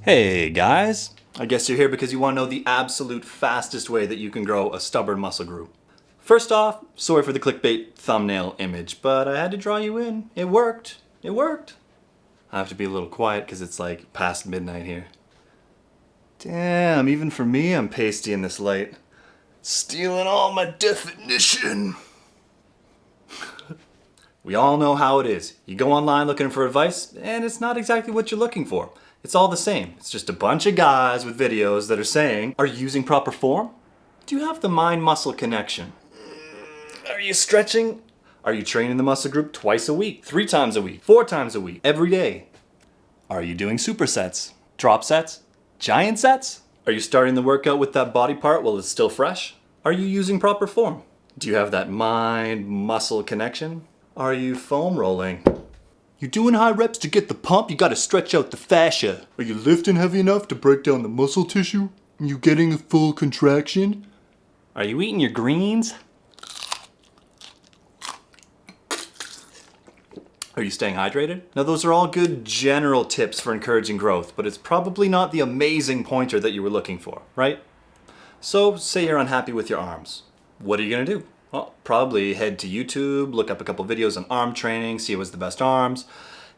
Hey guys! I guess you're here because you want to know the absolute fastest way that you can grow a stubborn muscle group. First off, sorry for the clickbait thumbnail image, but I had to draw you in. It worked. It worked. I have to be a little quiet because it's like past midnight here. Damn, even for me, I'm pasty in this light. Stealing all my definition. We all know how it is. You go online looking for advice, and it's not exactly what you're looking for. It's all the same. It's just a bunch of guys with videos that are saying, are you using proper form? Do you have the mind-muscle connection? Are you stretching? Are you training the muscle group twice a week, 3 times a week, 4 times a week, every day? Are you doing supersets, drop sets, giant sets? Are you starting the workout with that body part while it's still fresh? Are you using proper form? Do you have that mind-muscle connection? Are you foam rolling? You doing high reps to get the pump? You gotta stretch out the fascia. Are you lifting heavy enough to break down the muscle tissue? Are you getting a full contraction? Are you eating your greens? Are you staying hydrated? Now those are all good general tips for encouraging growth, but it's probably not the amazing pointer that you were looking for, right? So say you're unhappy with your arms. What are you gonna do? Well, probably head to YouTube, look up a couple videos on arm training, see what's the best arms,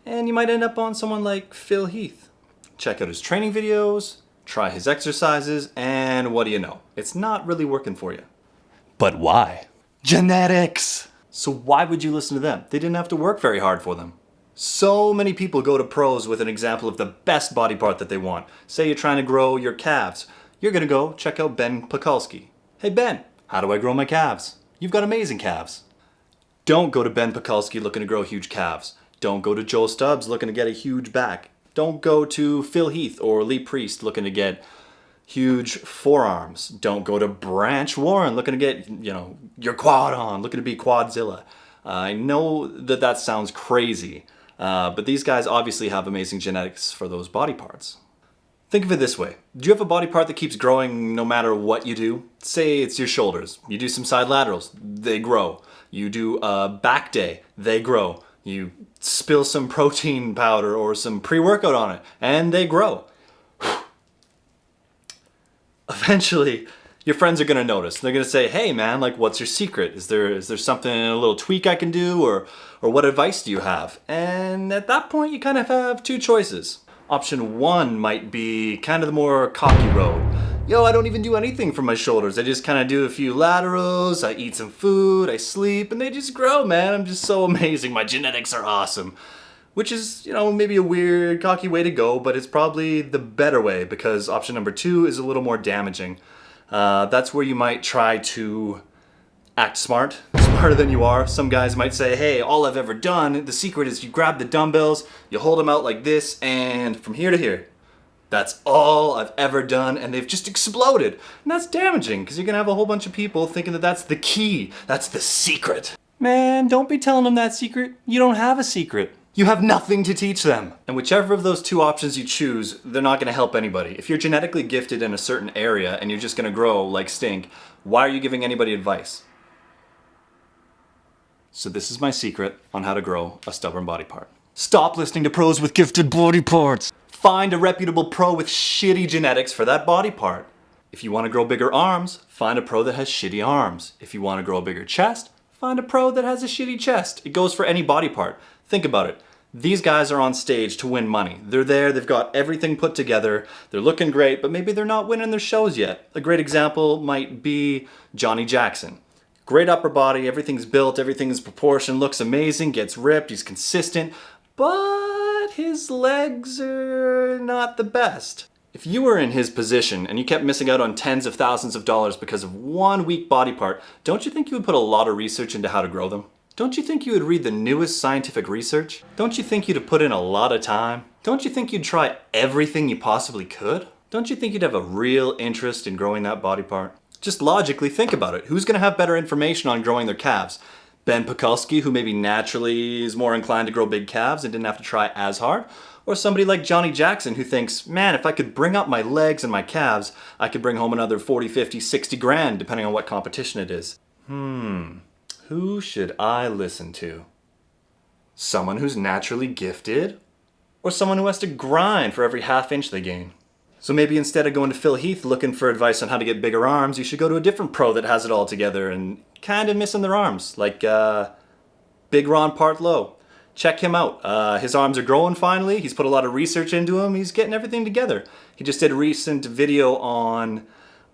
and you might end up on someone like Phil Heath. Check out his training videos, try his exercises, and what do you know? It's not really working for you. But why? Genetics! So why would you listen to them? They didn't have to work very hard for them. So many people go to pros with an example of the best body part that they want. Say you're trying to grow your calves. You're gonna go check out Ben Pakulski. Hey Ben, how do I grow my calves? You've got amazing calves. Don't go to Ben Pakulski looking to grow huge calves. Don't go to Joel Stubbs looking to get a huge back. Don't go to Phil Heath or Lee Priest looking to get huge forearms. Don't go to Branch Warren looking to get, your quad on, looking to be Quadzilla. I know that sounds crazy, but these guys obviously have amazing genetics for those body parts. Think of it this way. Do you have a body part that keeps growing no matter what you do? Say it's your shoulders. You do some side laterals, they grow. You do a back day, they grow. You spill some protein powder or some pre-workout on it, and they grow. Eventually, your friends are gonna notice. They're gonna say, hey man, what's your secret? Is there something, a little tweak I can do, or what advice do you have? And at that point, you kind of have 2 choices. Option 1 might be kind of the more cocky road. Yo, I don't even do anything for my shoulders. I just kind of do a few laterals, I eat some food, I sleep, and they just grow, man. I'm just so amazing. My genetics are awesome. Which is, maybe a weird, cocky way to go, but it's probably the better way because option number 2 is a little more damaging. That's where you might try to act smarter than you are. Some guys might say, hey, all I've ever done, the secret is you grab the dumbbells, you hold them out like this, and from here to here. That's all I've ever done, and they've just exploded. And that's damaging, because you're gonna have a whole bunch of people thinking that that's the key, that's the secret. Man, don't be telling them that secret. You don't have a secret. You have nothing to teach them. And whichever of those 2 options you choose, they're not gonna help anybody. If you're genetically gifted in a certain area and you're just gonna grow like stink, why are you giving anybody advice? So this is my secret on how to grow a stubborn body part. Stop listening to pros with gifted body parts. Find a reputable pro with shitty genetics for that body part. If you want to grow bigger arms, find a pro that has shitty arms. If you want to grow a bigger chest, find a pro that has a shitty chest. It goes for any body part. Think about it. These guys are on stage to win money. They're there, they've got everything put together, they're looking great, but maybe they're not winning their shows yet. A great example might be Johnny Jackson. Great upper body, everything's built, everything's proportioned, looks amazing, gets ripped, he's consistent, but his legs are not the best. If you were in his position and you kept missing out on tens of thousands of dollars because of one weak body part, don't you think you would put a lot of research into how to grow them? Don't you think you would read the newest scientific research? Don't you think you'd have put in a lot of time? Don't you think you'd try everything you possibly could? Don't you think you'd have a real interest in growing that body part? Just logically think about it. Who's gonna have better information on growing their calves? Ben Pakulski, who maybe naturally is more inclined to grow big calves and didn't have to try as hard? Or somebody like Johnny Jackson who thinks, man, if I could bring up my legs and my calves, I could bring home another 40, 50, 60 grand, depending on what competition it is. Who should I listen to? Someone who's naturally gifted? Or someone who has to grind for every half inch they gain? So maybe instead of going to Phil Heath looking for advice on how to get bigger arms, you should go to a different pro that has it all together and kind of missing their arms, like Big Ron Partlow. Check him out. His arms are growing finally. He's put a lot of research into them. He's getting everything together. He just did a recent video on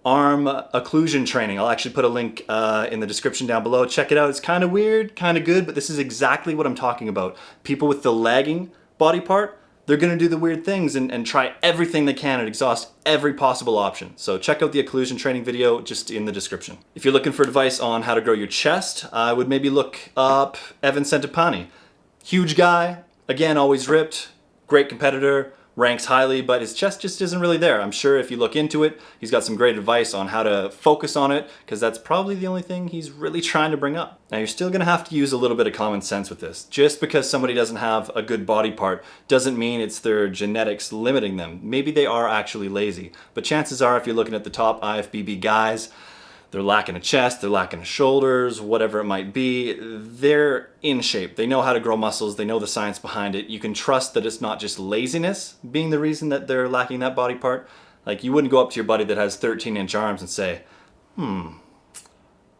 arm occlusion training. I'll actually put a link in the description down below. Check it out. It's kind of weird, kind of good, but this is exactly what I'm talking about. People with the lagging body part, they're gonna do the weird things and try everything they can and exhaust every possible option. So check out the occlusion training video just in the description. If you're looking for advice on how to grow your chest, I would maybe look up Evan Centopani. Huge guy, again, always ripped, great competitor, ranks highly, but his chest just isn't really there. I'm sure if you look into it, he's got some great advice on how to focus on it, because that's probably the only thing he's really trying to bring up. Now, you're still gonna have to use a little bit of common sense with this. Just because somebody doesn't have a good body part doesn't mean it's their genetics limiting them. Maybe they are actually lazy, but chances are if you're looking at the top IFBB guys, they're lacking a chest, they're lacking a shoulders, whatever it might be. They're in shape. They know how to grow muscles. They know the science behind it. You can trust that it's not just laziness being the reason that they're lacking that body part. Like, you wouldn't go up to your buddy that has 13-inch arms and say,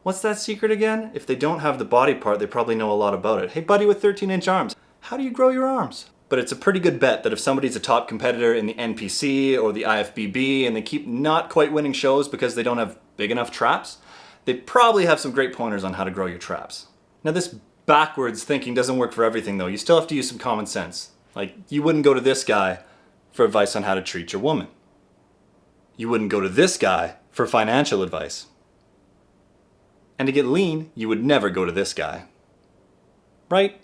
what's that secret again? If they don't have the body part, they probably know a lot about it. Hey, buddy with 13-inch arms, how do you grow your arms? But it's a pretty good bet that if somebody's a top competitor in the NPC or the IFBB and they keep not quite winning shows because they don't have big enough traps, they probably have some great pointers on how to grow your traps. Now, this backwards thinking doesn't work for everything though. You still have to use some common sense. Like, you wouldn't go to this guy for advice on how to treat your woman. You wouldn't go to this guy for financial advice. And to get lean, you would never go to this guy. Right?